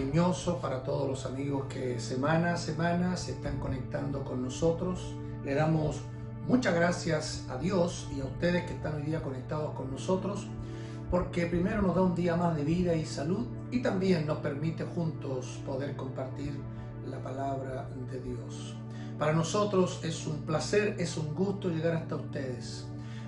cariñoso para todos los amigos que semana a semana se están conectando con nosotros. Le damos muchas gracias a Dios y a ustedes que están hoy día conectados con nosotros, porque primero nos da un día más de vida y salud y también nos permite juntos poder compartir la palabra de Dios. Para nosotros es un placer, es un gusto llegar hasta ustedes.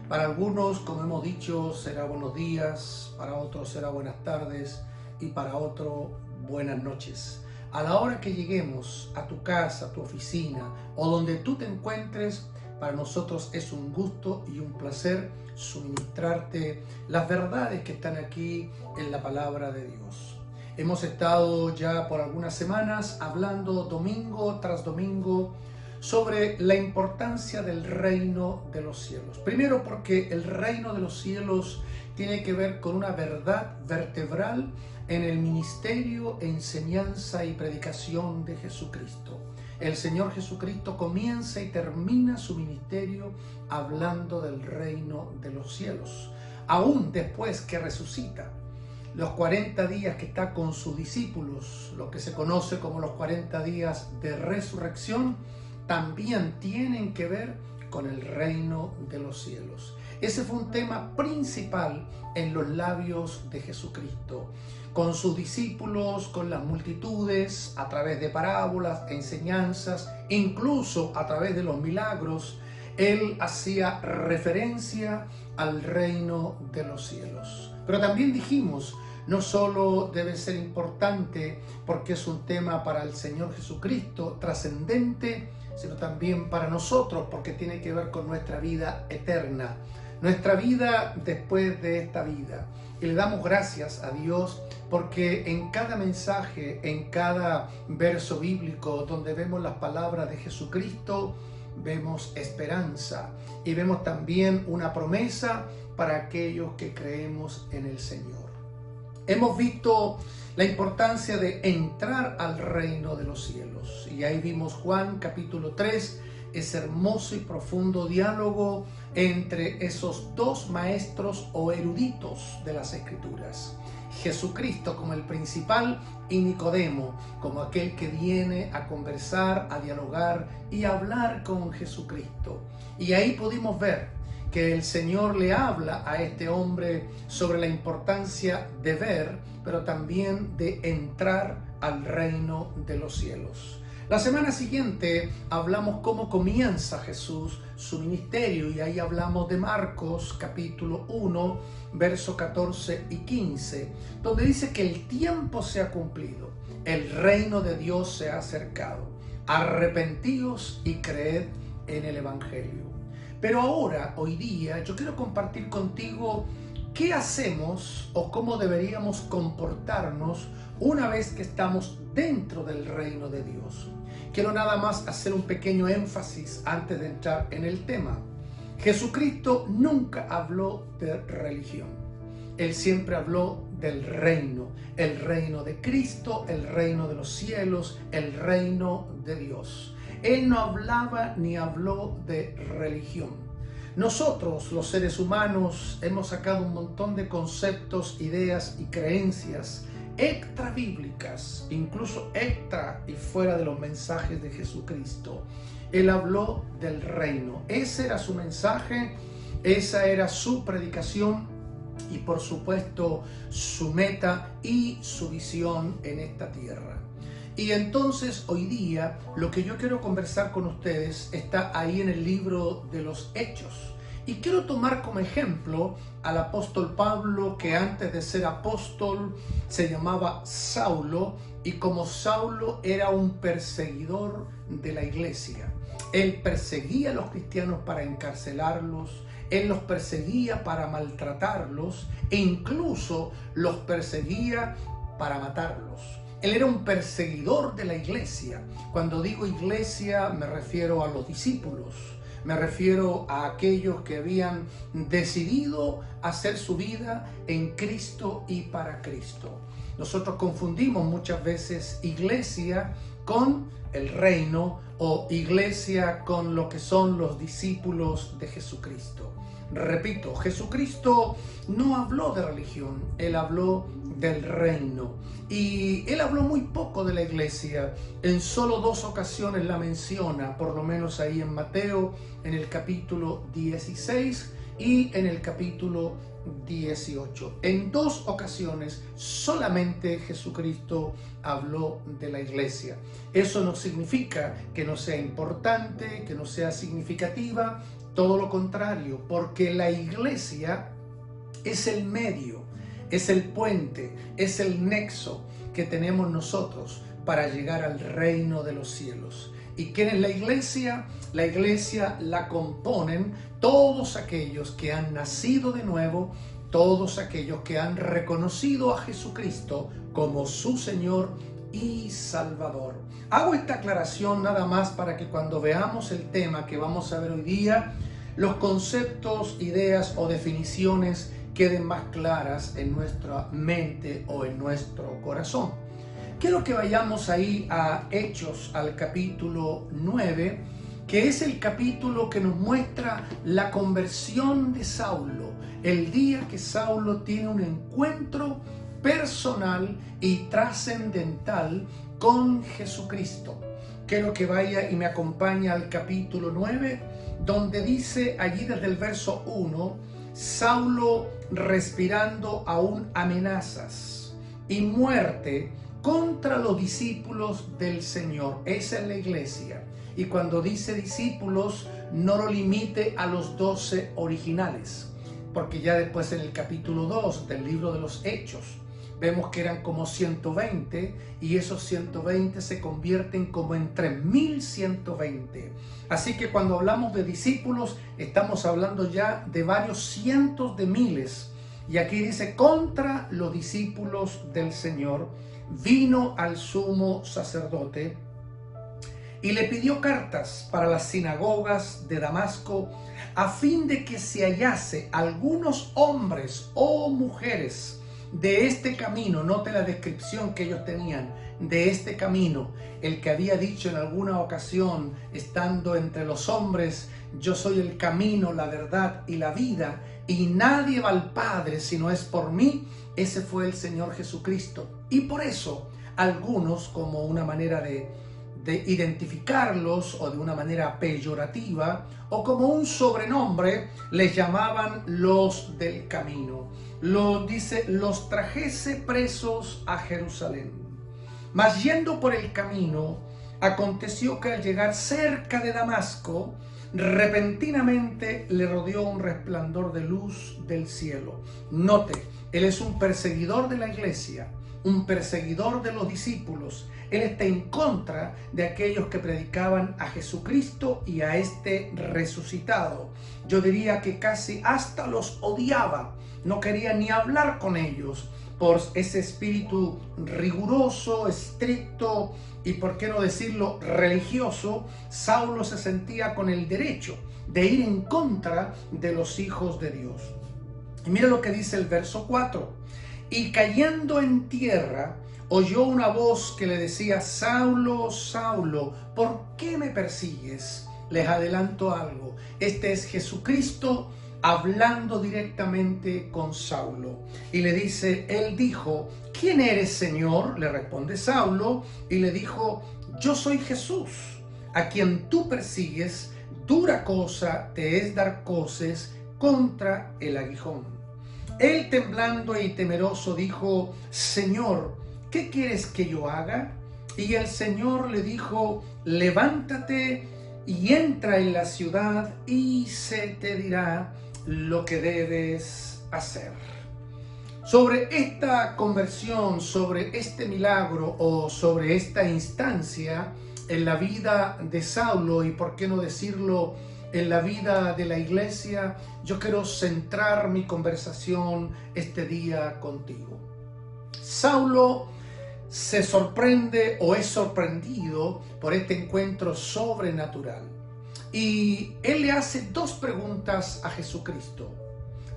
Para algunos, como hemos dicho, será buenos días, para otros será buenas tardes y para otros buenas noches. A la hora que lleguemos a tu casa, a tu oficina o donde tú te encuentres, para nosotros es un gusto y un placer suministrarte las verdades que están aquí en la palabra de Dios. Hemos estado ya por algunas semanas hablando domingo tras domingo sobre la importancia del reino de los cielos. Primero porque el reino de los cielos tiene que ver con una verdad vertebral en el ministerio, enseñanza y predicación de Jesucristo. El Señor Jesucristo comienza y termina su ministerio hablando del reino de los cielos. Aún después que resucita, los 40 días que está con sus discípulos, lo que se conoce como los 40 días de resurrección, también tienen que ver con el reino de los cielos. Ese fue un tema principal en los labios de Jesucristo, con sus discípulos, con las multitudes, a través de parábolas, enseñanzas, incluso a través de los milagros. Él hacía referencia al reino de los cielos. Pero también dijimos, no solo debe ser importante porque es un tema para el Señor Jesucristo, trascendente, sino también para nosotros porque tiene que ver con nuestra vida eterna, nuestra vida después de esta vida. Y le damos gracias a Dios porque en cada mensaje, en cada verso bíblico donde vemos las palabras de Jesucristo, vemos esperanza y vemos también una promesa para aquellos que creemos en el Señor. Hemos visto la importancia de entrar al reino de los cielos. Y ahí vimos Juan capítulo 3, ese hermoso y profundo diálogo entre esos dos maestros o eruditos de las Escrituras. Jesucristo como el principal y Nicodemo como aquel que viene a conversar, a dialogar y a hablar con Jesucristo. Y ahí pudimos ver que el Señor le habla a este hombre sobre la importancia de ver, pero también de entrar al reino de los cielos. La semana siguiente hablamos cómo comienza Jesús su ministerio y ahí hablamos de Marcos capítulo 1, versos 14 y 15, donde dice que el tiempo se ha cumplido, el reino de Dios se ha acercado, arrepentíos y creed en el Evangelio. Pero ahora, hoy día, yo quiero compartir contigo qué hacemos o cómo deberíamos comportarnos una vez que estamos dentro del reino de Dios. Quiero nada más hacer un pequeño énfasis antes de entrar en el tema. Jesucristo nunca habló de religión. Él siempre habló del reino, el reino de Cristo, el reino de los cielos, el reino de Dios. Él no hablaba ni habló de religión. Nosotros, los seres humanos, hemos sacado un montón de conceptos, ideas y creencias extra bíblicas, incluso extra y fuera de los mensajes de Jesucristo. Él habló del reino. Ese era su mensaje, esa era su predicación y por supuesto su meta y su visión en esta tierra. Y entonces hoy día lo que yo quiero conversar con ustedes está ahí en el libro de los Hechos. Y quiero tomar como ejemplo al apóstol Pablo, que antes de ser apóstol se llamaba Saulo, y como Saulo era un perseguidor de la iglesia. Él perseguía a los cristianos para encarcelarlos, él los perseguía para maltratarlos e incluso los perseguía para matarlos. Él era un perseguidor de la iglesia. Cuando digo iglesia me refiero a los discípulos, me refiero a aquellos que habían decidido hacer su vida en Cristo y para Cristo. Nosotros confundimos muchas veces iglesia con el reino o iglesia con lo que son los discípulos de Jesucristo. Repito, Jesucristo no habló de religión, Él habló del reino. Y Él habló muy poco de la iglesia. En solo 2 ocasiones la menciona, por lo menos ahí en Mateo, en el capítulo 16 y en el capítulo 18. En 2 ocasiones solamente Jesucristo habló de la iglesia. Eso no significa que no sea importante, que no sea significativa, todo lo contrario, porque la iglesia es el medio, es el puente, es el nexo que tenemos nosotros para llegar al reino de los cielos. ¿Y quién es la iglesia? La iglesia la componen todos aquellos que han nacido de nuevo, todos aquellos que han reconocido a Jesucristo como su Señor y Salvador. Hago esta aclaración nada más para que cuando veamos el tema que vamos a ver hoy día, los conceptos, ideas o definiciones queden más claras en nuestra mente o en nuestro corazón. Quiero que vayamos ahí a Hechos, al capítulo 9, que es el capítulo que nos muestra la conversión de Saulo, el día que Saulo tiene un encuentro personal y trascendental con Jesucristo. Quiero que vaya y me acompañe al capítulo 9, donde dice allí desde el verso 1, Saulo respirando aún amenazas y muerte contra los discípulos del Señor. Esa es la iglesia. Y cuando dice discípulos, no lo limite a los 12 originales, porque ya después en el capítulo 2 del libro de los Hechos, vemos que eran como 120 y esos 120 se convierten como en 3120. Así que cuando hablamos de discípulos, estamos hablando ya de varios cientos de miles. Y aquí dice, contra los discípulos del Señor, vino al sumo sacerdote y le pidió cartas para las sinagogas de Damasco a fin de que se hallase algunos hombres o mujeres de este camino. Note la descripción que ellos tenían de este camino, el que había dicho en alguna ocasión, estando entre los hombres, yo soy el camino, la verdad y la vida, y nadie va al Padre si no es por mí. Ese fue el Señor Jesucristo. Y por eso algunos, como una manera de identificarlos o de una manera peyorativa o como un sobrenombre, les llamaban los del camino. Dice, los trajese presos a Jerusalén. Mas yendo por el camino, aconteció que al llegar cerca de Damasco, repentinamente le rodeó un resplandor de luz del cielo. Note, él es un perseguidor de la iglesia, un perseguidor de los discípulos. Él está en contra de aquellos que predicaban a Jesucristo y a este resucitado. Yo diría que casi hasta los odiaba, no quería ni hablar con ellos por ese espíritu riguroso, estricto y, por qué no decirlo, religioso. Saulo se sentía con el derecho de ir en contra de los hijos de Dios. Y mira lo que dice el verso 4. Y cayendo en tierra, oyó una voz que le decía, Saulo, Saulo, ¿por qué me persigues? Les adelanto algo. Este es Jesucristo hablando directamente con Saulo. Y le dice, él dijo, ¿quién eres, Señor? Le responde Saulo y le dijo, yo soy Jesús, a quien tú persigues. Dura cosa te es dar coces contra el aguijón. Él, temblando y temeroso, dijo, Señor, ¿qué quieres que yo haga? Y el Señor le dijo, levántate y entra en la ciudad y se te dirá lo que debes hacer. Sobre esta conversión, sobre este milagro o sobre esta instancia en la vida de Saulo y, por qué no decirlo, en la vida de la iglesia, yo quiero centrar mi conversación este día contigo. Saulo se sorprende o es sorprendido por este encuentro sobrenatural. Y él le hace 2 preguntas a Jesucristo.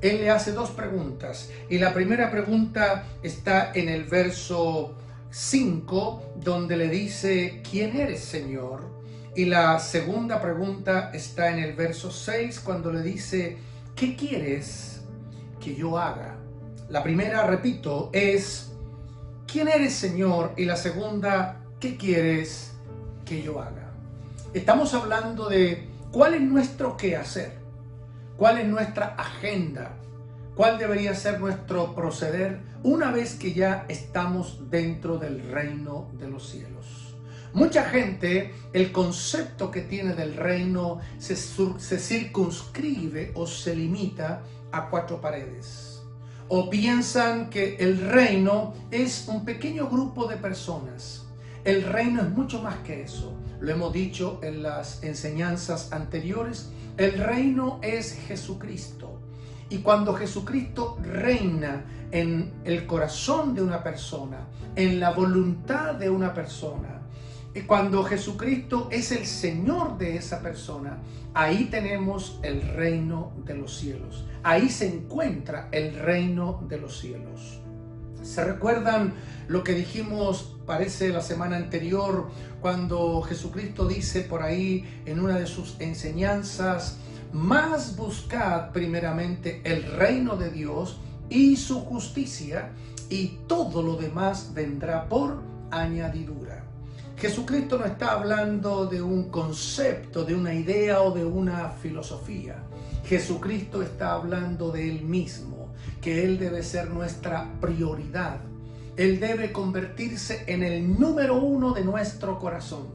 Él le hace 2 preguntas. Y la primera pregunta está en el verso 5, donde le dice, ¿quién eres, Señor? Y la segunda pregunta está en el verso 6, cuando le dice, ¿qué quieres que yo haga? La primera, repito, es ¿quién eres, Señor? Y la segunda, ¿qué quieres que yo haga? Estamos hablando de cuál es nuestro quehacer, cuál es nuestra agenda, cuál debería ser nuestro proceder una vez que ya estamos dentro del reino de los cielos. Mucha gente, el concepto que tiene del reino se circunscribe o se limita a 4 paredes. O piensan que el reino es un pequeño grupo de personas. El reino es mucho más que eso. Lo hemos dicho en las enseñanzas anteriores. El reino es Jesucristo. Y cuando Jesucristo reina en el corazón de una persona, en la voluntad de una persona, y cuando Jesucristo es el Señor de esa persona, ahí tenemos el reino de los cielos. Ahí se encuentra el reino de los cielos. ¿Se recuerdan lo que dijimos, parece, la semana anterior, cuando Jesucristo dice por ahí en una de sus enseñanzas: más buscad primeramente el reino de Dios y su justicia, y todo lo demás vendrá por añadidura? Jesucristo no está hablando de un concepto, de una idea o de una filosofía. Jesucristo está hablando de Él mismo, que Él debe ser nuestra prioridad. Él debe convertirse en el número 1 de nuestro corazón.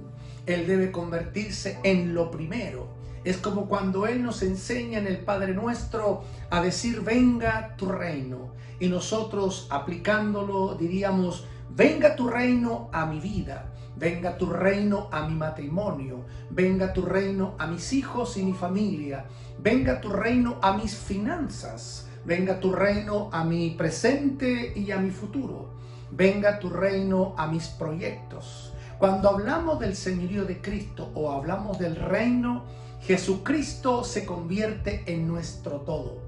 Él debe convertirse en lo primero. Es como cuando Él nos enseña en el Padre Nuestro a decir: venga tu reino. Y nosotros, aplicándolo, diríamos: venga tu reino a mi vida. Venga tu reino a mi matrimonio. Venga tu reino a mis hijos y mi familia. Venga tu reino a mis finanzas. Venga tu reino a mi presente y a mi futuro. Venga tu reino a mis proyectos. Cuando hablamos del señorío de Cristo o hablamos del reino, Jesucristo se convierte en nuestro todo.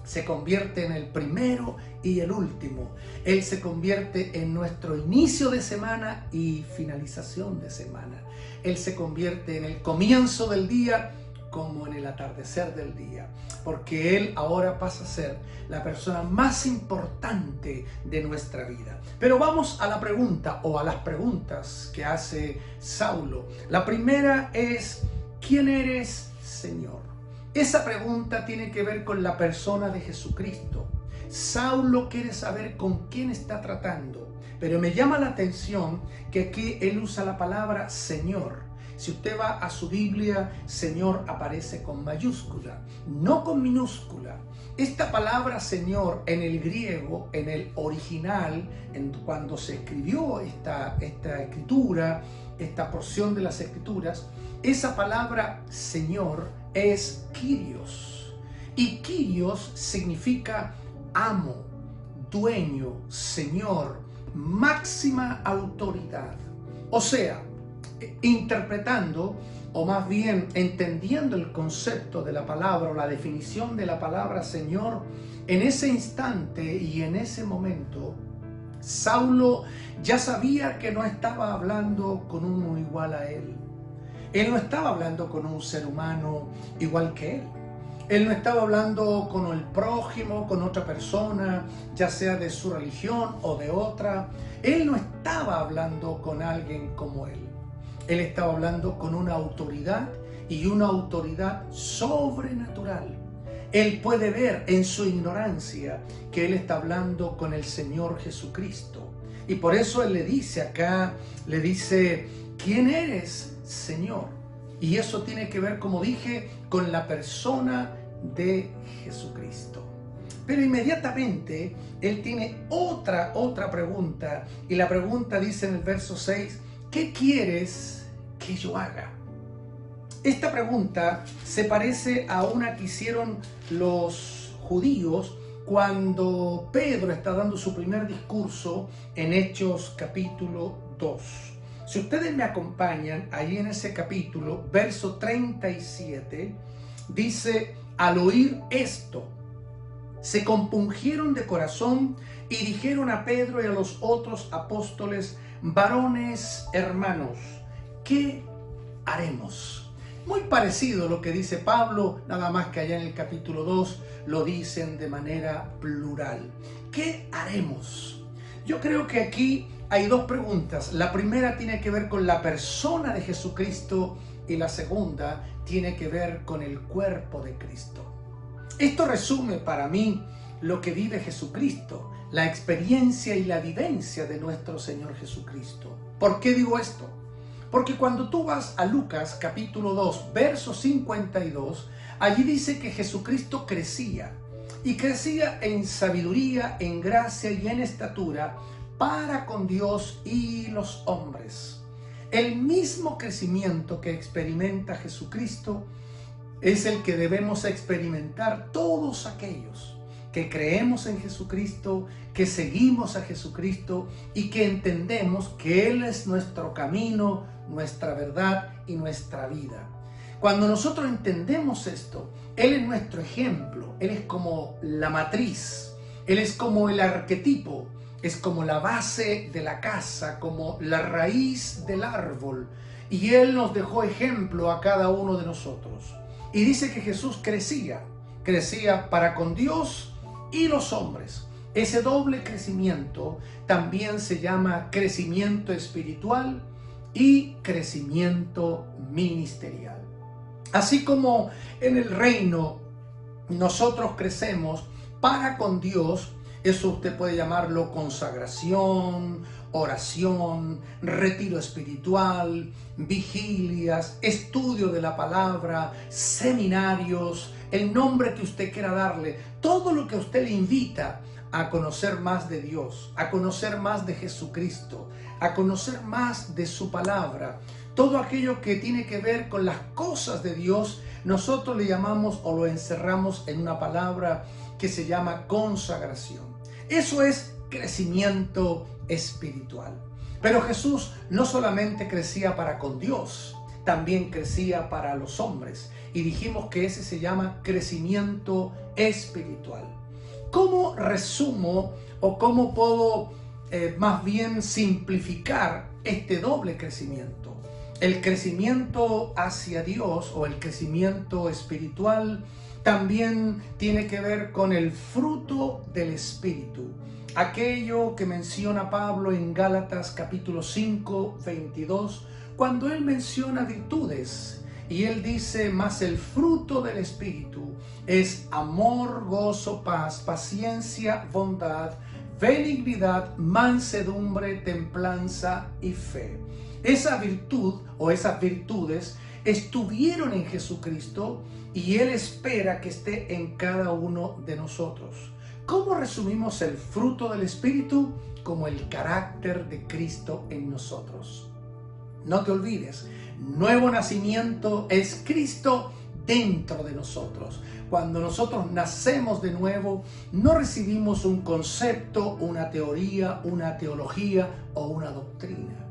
Se convierte en el primero y el último. Él se convierte en nuestro inicio de semana y finalización de semana. Él se convierte en el comienzo del día como en el atardecer del día. Porque Él ahora pasa a ser la persona más importante de nuestra vida. Pero vamos a la pregunta o a las preguntas que hace Saulo. La primera es: ¿quién eres, Señor? Esa pregunta tiene que ver con la persona de Jesucristo. Saulo quiere saber con quién está tratando, pero me llama la atención que aquí él usa la palabra Señor. Si usted va a su Biblia, Señor aparece con mayúscula, no con minúscula. Esta palabra Señor en el griego, en el original, cuando se escribió esta escritura, esta porción de las escrituras, esa palabra Señor es Kyrios. Y Kyrios significa amo, dueño, señor, máxima autoridad. O sea, interpretando, o más bien entendiendo el concepto de la palabra o la definición de la palabra Señor, en ese instante y en ese momento, Saulo ya sabía que no estaba hablando con uno igual a él. Él no estaba hablando con un ser humano igual que él. Él no estaba hablando con el prójimo, con otra persona, ya sea de su religión o de otra. Él no estaba hablando con alguien como él. Él estaba hablando con una autoridad, y una autoridad sobrenatural. Él puede ver en su ignorancia que él está hablando con el Señor Jesucristo. Y por eso él le dice acá, le dice: ¿quién eres, Señor? Y eso tiene que ver, como dije, con la persona de Jesucristo. Pero inmediatamente él tiene otra pregunta, y la pregunta dice en el verso 6: ¿qué quieres que yo haga? Esta pregunta se parece a una que hicieron los judíos cuando Pedro está dando su primer discurso en Hechos capítulo 2. Si ustedes me acompañan, ahí en ese capítulo, verso 37, dice: al oír esto, se compungieron de corazón y dijeron a Pedro y a los otros apóstoles: varones hermanos, ¿qué haremos? Muy parecido a lo que dice Pablo, nada más que allá en el capítulo 2 lo dicen de manera plural. ¿Qué haremos? Yo creo que aquí hay dos preguntas. La primera tiene que ver con la persona de Jesucristo y la segunda tiene que ver con el cuerpo de Cristo. Esto resume para mí lo que vive Jesucristo, la experiencia y la vivencia de nuestro Señor Jesucristo. ¿Por qué digo esto? Porque cuando tú vas a Lucas capítulo 2, verso 52, allí dice que Jesucristo crecía, y crecía en sabiduría, en gracia y en estatura para con Dios y los hombres. El mismo crecimiento que experimenta Jesucristo es el que debemos experimentar todos aquellos que creemos en Jesucristo, que seguimos a Jesucristo y que entendemos que Él es nuestro camino, nuestra verdad y nuestra vida. Cuando nosotros entendemos esto, Él es nuestro ejemplo, Él es como la matriz, Él es como el arquetipo, es como la base de la casa, como la raíz del árbol, y Él nos dejó ejemplo a cada uno de nosotros. Y dice que Jesús crecía para con Dios y los hombres. Ese doble crecimiento también se llama crecimiento espiritual y crecimiento ministerial. Así como en el reino nosotros crecemos para con Dios, eso usted puede llamarlo consagración, oración, retiro espiritual, vigilias, estudio de la palabra, seminarios, el nombre que usted quiera darle, todo lo que a usted le invita a conocer más de Dios, a conocer más de Jesucristo, a conocer más de su palabra. Todo aquello que tiene que ver con las cosas de Dios, nosotros le llamamos o lo encerramos en una palabra que se llama consagración. Eso es crecimiento espiritual. Pero Jesús no solamente crecía para con Dios, también crecía para los hombres. Y dijimos que ese se llama crecimiento espiritual. ¿Cómo resumo o cómo puedo más bien simplificar este doble crecimiento? El crecimiento hacia Dios o el crecimiento espiritual también tiene que ver con el fruto del Espíritu. Aquello que menciona Pablo en Gálatas capítulo 5, 22, cuando él menciona virtudes. Y él dice, mas el fruto del Espíritu es amor, gozo, paz, paciencia, bondad, benignidad, mansedumbre, templanza y fe. Esa virtud o esas virtudes estuvieron en Jesucristo y Él espera que esté en cada uno de nosotros. ¿Cómo resumimos el fruto del Espíritu? Como el carácter de Cristo en nosotros. No te olvides, nuevo nacimiento es Cristo dentro de nosotros. Cuando nosotros nacemos de nuevo, no recibimos un concepto, una teoría, una teología o una doctrina.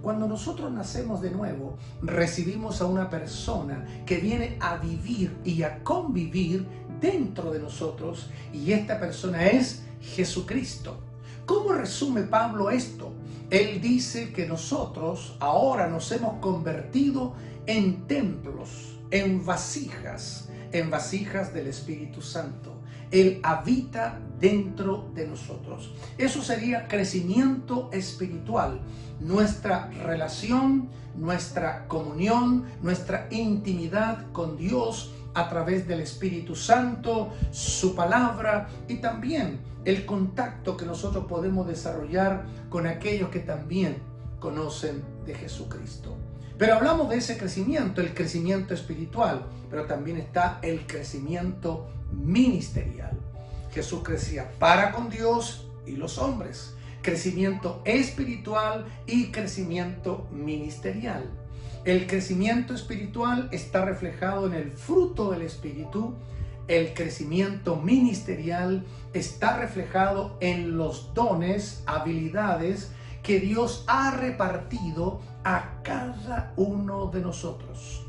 Cuando nosotros nacemos de nuevo, recibimos a una persona que viene a vivir y a convivir dentro de nosotros, y esta persona es Jesucristo. ¿Cómo resume Pablo esto? Él dice que nosotros ahora nos hemos convertido en templos, en vasijas del Espíritu Santo. Él habita dentro de nosotros. Eso sería crecimiento espiritual. Nuestra relación, nuestra comunión, nuestra intimidad con Dios a través del Espíritu Santo, su palabra y también el contacto que nosotros podemos desarrollar con aquellos que también conocen de Jesucristo. Pero hablamos de ese crecimiento, el crecimiento espiritual, pero también está el crecimiento ministerial. Jesús crecía para con Dios y los hombres. Crecimiento espiritual y crecimiento ministerial. El crecimiento espiritual está reflejado en el fruto del Espíritu. El crecimiento ministerial está reflejado en los dones, habilidades que Dios ha repartido a cada uno de nosotros.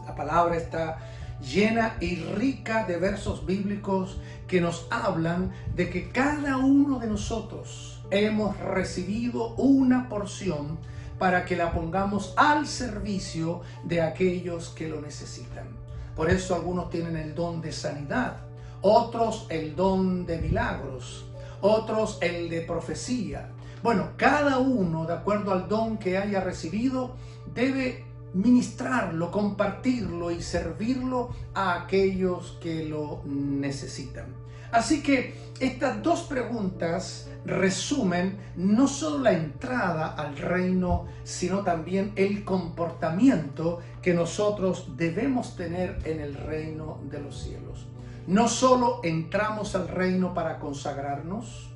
La palabra está llena y rica de versos bíblicos que nos hablan de que cada uno de nosotros hemos recibido una porción para que la pongamos al servicio de aquellos que lo necesitan. Por eso algunos tienen el don de sanidad, otros el don de milagros, otros el de profecía. Bueno, cada uno, de acuerdo al don que haya recibido, debe ministrarlo, compartirlo y servirlo a aquellos que lo necesitan. Así que estas dos preguntas resumen no solo la entrada al reino, sino también el comportamiento que nosotros debemos tener en el reino de los cielos. No solo entramos al reino para consagrarnos,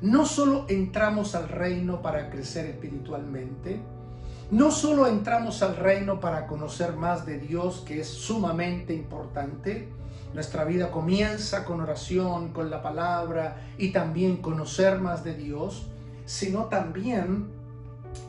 no solo entramos al reino para crecer espiritualmente, no solo entramos al reino para conocer más de Dios, que es sumamente importante. Nuestra vida comienza con oración, con la palabra y también conocer más de Dios, sino también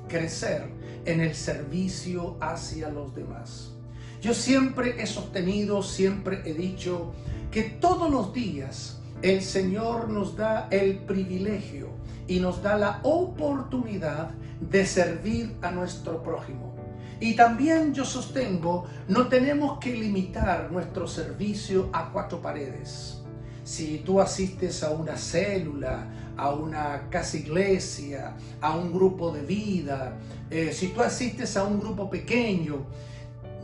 crecer en el servicio hacia los demás. Yo siempre he sostenido, siempre he dicho que todos los días el Señor nos da el privilegio y nos da la oportunidad de servir a nuestro prójimo. Y también yo sostengo, no tenemos que limitar nuestro servicio a cuatro paredes. Si tú asistes a una célula, a una casa iglesia, a un grupo de vida, si tú asistes a un grupo pequeño,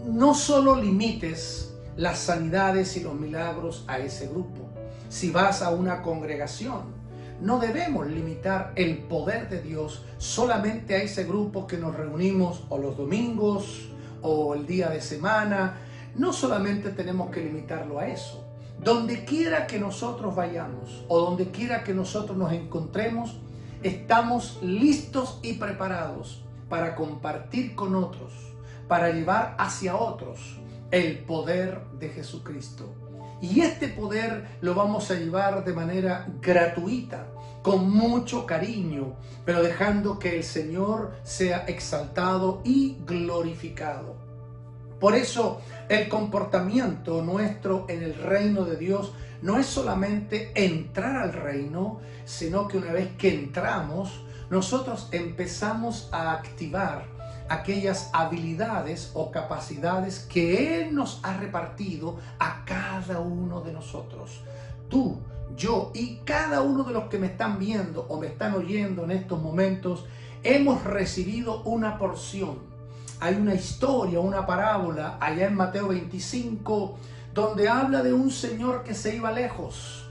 no solo limites las sanidades y los milagros a ese grupo. Si vas a una congregación, no debemos limitar el poder de Dios solamente a ese grupo que nos reunimos o los domingos o el día de semana. No solamente tenemos que limitarlo a eso. Donde quiera que nosotros vayamos o donde quiera que nosotros nos encontremos, estamos listos y preparados para compartir con otros, para llevar hacia otros el poder de Jesucristo. Y este poder lo vamos a llevar de manera gratuita, con mucho cariño, pero dejando que el Señor sea exaltado y glorificado. Por eso el comportamiento nuestro en el reino de Dios no es solamente entrar al reino, sino que una vez que entramos, nosotros empezamos a activar aquellas habilidades o capacidades que Él nos ha repartido a cada uno de nosotros. Tú, yo y cada uno de los que me están viendo o me están oyendo en estos momentos, hemos recibido una porción. Hay una historia, una parábola allá en Mateo 25, donde habla de un señor que se iba lejos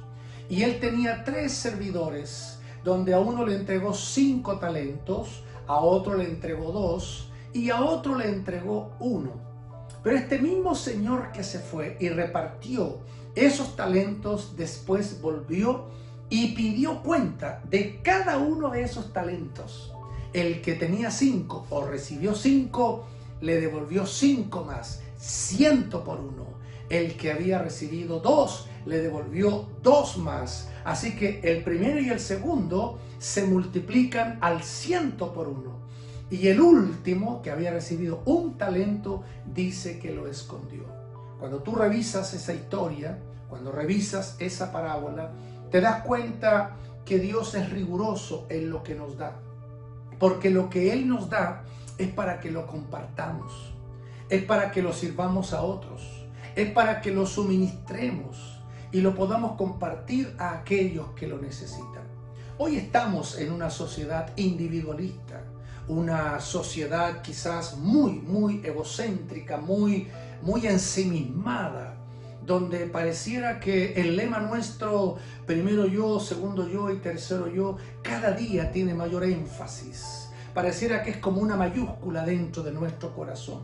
y él tenía 3 servidores, donde a uno le entregó 5 talentos, a otro le entregó 2 y a otro le entregó 1. Pero este mismo señor que se fue y repartió esos talentos, después volvió y pidió cuenta de cada uno de esos talentos. El que tenía 5 o recibió 5, le devolvió 5 más, 100 por 1. El que había recibido 2, le devolvió 2 más. Así que el primero y el segundo se multiplican al 100 por 1. Y el último, que había recibido 1 talento, dice que lo escondió. Cuando tú revisas esa historia, cuando revisas esa parábola, te das cuenta que Dios es riguroso en lo que nos da. Porque lo que Él nos da es para que lo compartamos, es para que lo sirvamos a otros, es para que lo suministremos y lo podamos compartir a aquellos que lo necesitan. Hoy estamos en una sociedad individualista, una sociedad quizás muy egocéntrica, muy ensimismada, donde pareciera que el lema nuestro, primero yo, segundo yo y tercero yo, cada día tiene mayor énfasis. Pareciera que es como una mayúscula dentro de nuestro corazón.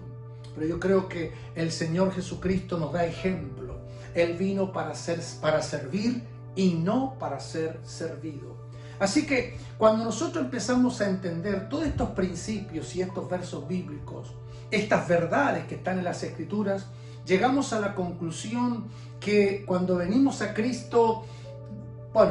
Pero yo creo que el Señor Jesucristo nos da ejemplo. Él vino para servir y no para ser servido. Así que cuando nosotros empezamos a entender todos estos principios y estos versos bíblicos, estas verdades que están en las Escrituras, llegamos a la conclusión que cuando venimos a Cristo,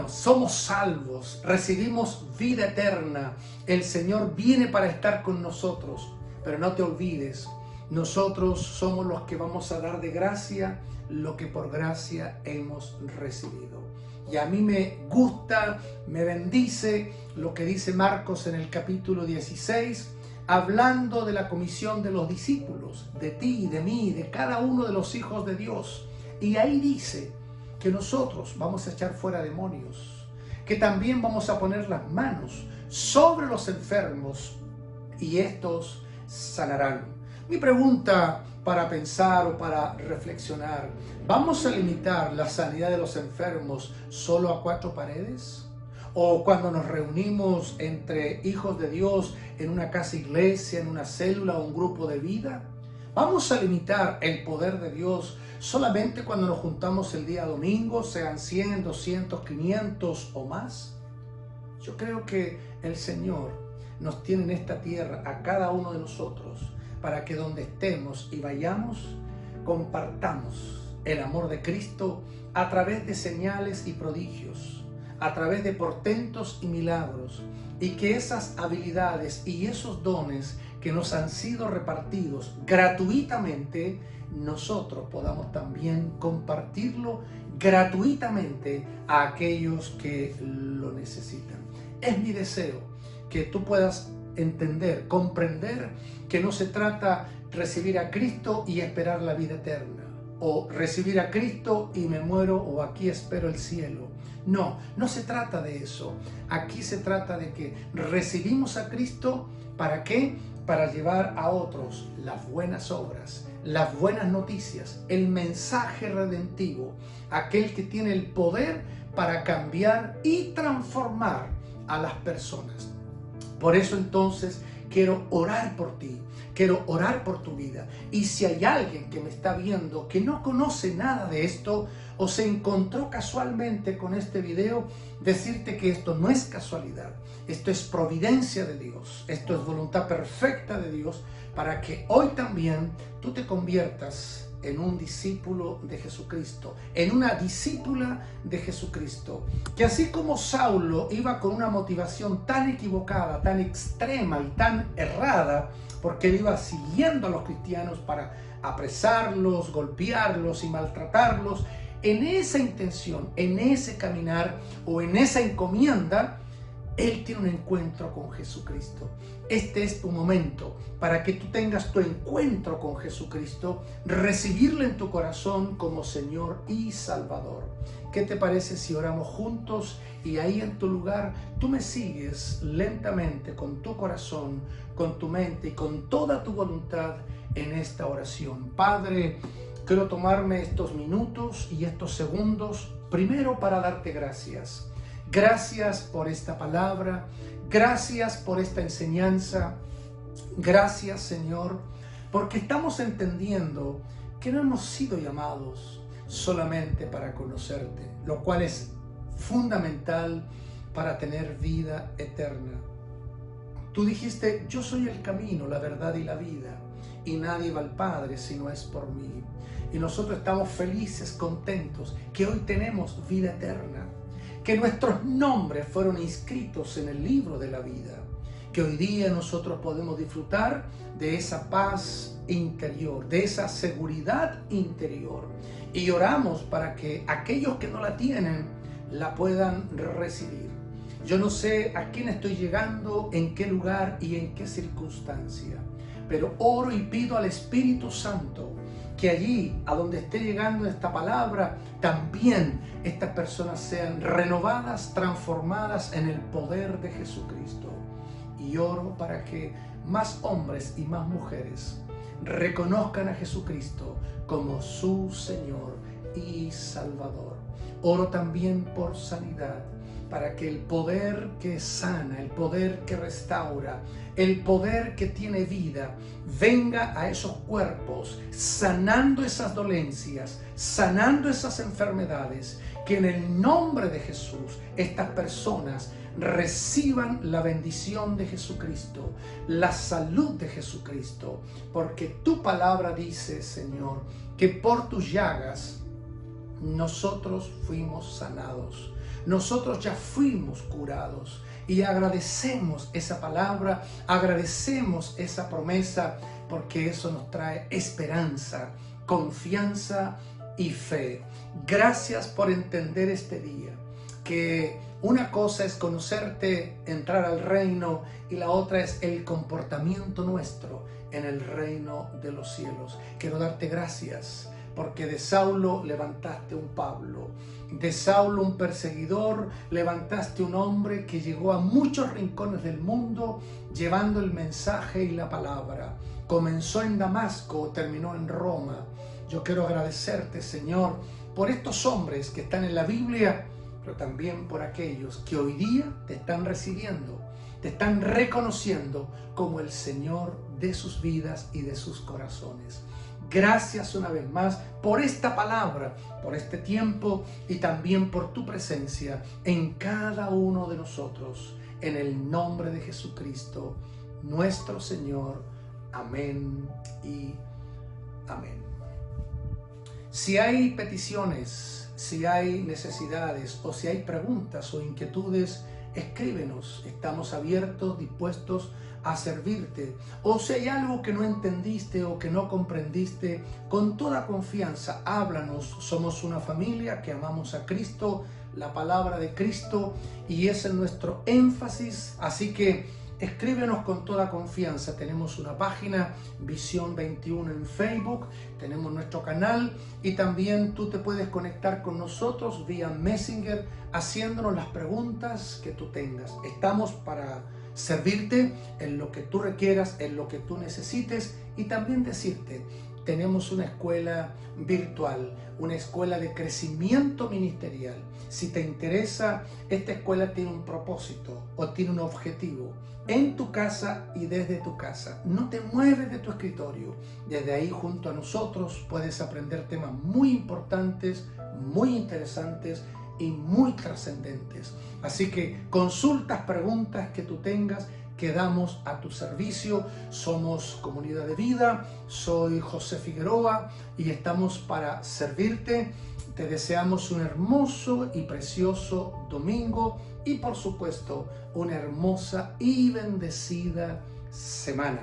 somos salvos, recibimos vida eterna. El Señor viene para estar con nosotros, pero no te olvides, nosotros somos los que vamos a dar de gracia lo que por gracia hemos recibido. Y a mí me gusta, me bendice lo que dice Marcos en el capítulo 16, hablando de la comisión de los discípulos, de ti, de mí, de cada uno de los hijos de Dios. Y ahí dice que nosotros vamos a echar fuera demonios, que también vamos a poner las manos sobre los enfermos y estos sanarán. Mi pregunta para pensar o para reflexionar: ¿vamos a limitar la sanidad de los enfermos solo a 4 paredes? ¿O cuando nos reunimos entre hijos de Dios en una casa iglesia, en una célula o un grupo de vida? ¿Vamos a limitar el poder de Dios solamente cuando nos juntamos el día domingo, sean 100, 200, 500 o más? Yo creo que el Señor nos tiene en esta tierra a cada uno de nosotros para que donde estemos y vayamos, compartamos el amor de Cristo a través de señales y prodigios, a través de portentos y milagros, y que esas habilidades y esos dones que nos han sido repartidos gratuitamente, nosotros podamos también compartirlo gratuitamente a aquellos que lo necesitan. Es mi deseo que tú puedas entender, comprender que no se trata de recibir a Cristo y esperar la vida eterna, o recibir a Cristo y me muero, o aquí espero el cielo. No, no se trata de eso. Aquí se trata de que recibimos a Cristo, ¿para qué? Para llevar a otros las buenas obras, las buenas noticias, el mensaje redentivo, aquel que tiene el poder para cambiar y transformar a las personas. Por eso entonces quiero orar por ti, quiero orar por tu vida. Y si hay alguien que me está viendo que no conoce nada de esto o se encontró casualmente con este video, decirte que esto no es casualidad, esto es providencia de Dios, esto es voluntad perfecta de Dios para que hoy también tú te conviertas en un discípulo de Jesucristo, en una discípula de Jesucristo, que así como Saulo iba con una motivación tan equivocada, tan extrema y tan errada, porque él iba siguiendo a los cristianos para apresarlos, golpearlos y maltratarlos, en esa intención, en ese caminar o en esa encomienda, él tiene un encuentro con Jesucristo. Este es tu momento para que tú tengas tu encuentro con Jesucristo, recibirlo en tu corazón como Señor y Salvador. ¿Qué te parece si oramos juntos y ahí en tu lugar tú me sigues lentamente con tu corazón, con tu mente y con toda tu voluntad en esta oración? Padre, quiero tomarme estos minutos y estos segundos primero para darte gracias. Gracias por esta palabra, gracias por esta enseñanza, gracias Señor, porque estamos entendiendo que no hemos sido llamados solamente para conocerte, lo cual es fundamental para tener vida eterna. Tú dijiste, yo soy el camino, la verdad y la vida, y nadie va al Padre si no es por mí. Y nosotros estamos felices, contentos, que hoy tenemos vida eterna, que nuestros nombres fueron inscritos en el libro de la vida, que hoy día nosotros podemos disfrutar de esa paz interior, de esa seguridad interior. Y oramos para que aquellos que no la tienen, la puedan recibir. Yo no sé a quién estoy llegando, en qué lugar y en qué circunstancia, pero oro y pido al Espíritu Santo que allí, a donde esté llegando esta palabra, también estas personas sean renovadas, transformadas en el poder de Jesucristo. Y oro para que más hombres y más mujeres reconozcan a Jesucristo como su Señor y Salvador. Oro también por sanidad, para que el poder que sana, el poder que restaura, el poder que tiene vida, venga a esos cuerpos, sanando esas dolencias, sanando esas enfermedades, que en el nombre de Jesús estas personas reciban la bendición de Jesucristo, la salud de Jesucristo, porque tu palabra dice, Señor, que por tus llagas nosotros fuimos sanados. Nosotros ya fuimos curados y agradecemos esa palabra, agradecemos esa promesa, porque eso nos trae esperanza, confianza y fe. Gracias por entender este día, que Una cosa es conocerte, entrar al reino, y la otra es el comportamiento nuestro en el reino de los cielos. Quiero darte gracias porque de Saulo levantaste un Pablo, de Saulo un perseguidor levantaste un hombre que llegó a muchos rincones del mundo llevando el mensaje y la palabra. Comenzó en Damasco, terminó en Roma. Yo quiero agradecerte, Señor, por estos hombres que están en la Biblia, pero también por aquellos que hoy día te están recibiendo, te están reconociendo como el Señor de sus vidas y de sus corazones. Gracias una vez más por esta palabra, por este tiempo y también por tu presencia en cada uno de nosotros. En el nombre de Jesucristo, nuestro Señor. Amén y amén. Si hay peticiones, si hay necesidades o si hay preguntas o inquietudes, escríbenos. Estamos abiertos, dispuestos a servirte. O si hay algo que no entendiste o que no comprendiste, con toda confianza, háblanos. Somos una familia que amamos a Cristo, la palabra de Cristo, y ese es nuestro énfasis. Así que escríbenos con toda confianza. Tenemos una página, Visión 21 en Facebook, tenemos nuestro canal y también tú te puedes conectar con nosotros vía Messenger haciéndonos las preguntas que tú tengas. Estamos para servirte en lo que tú requieras, en lo que tú necesites, y también decirte, tenemos una escuela virtual, una escuela de crecimiento ministerial. Si te interesa, esta escuela tiene un propósito o tiene un objetivo. En tu casa y desde tu casa. No te mueves de tu escritorio. Desde ahí junto a nosotros puedes aprender temas muy importantes, muy interesantes y muy trascendentes. Así que consultas, preguntas que tú tengas, quedamos a tu servicio. Somos Comunidad de Vida, soy José Figueroa y estamos para servirte. Te deseamos un hermoso y precioso domingo y por supuesto una hermosa y bendecida semana.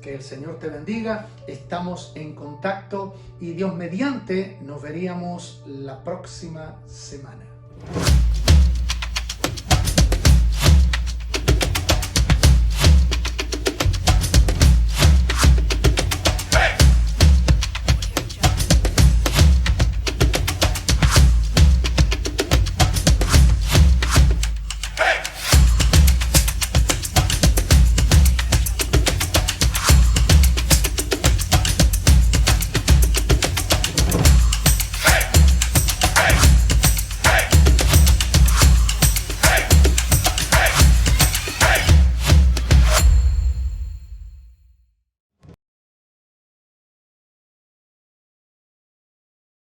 Que el Señor te bendiga, estamos en contacto y Dios mediante nos veríamos la próxima semana.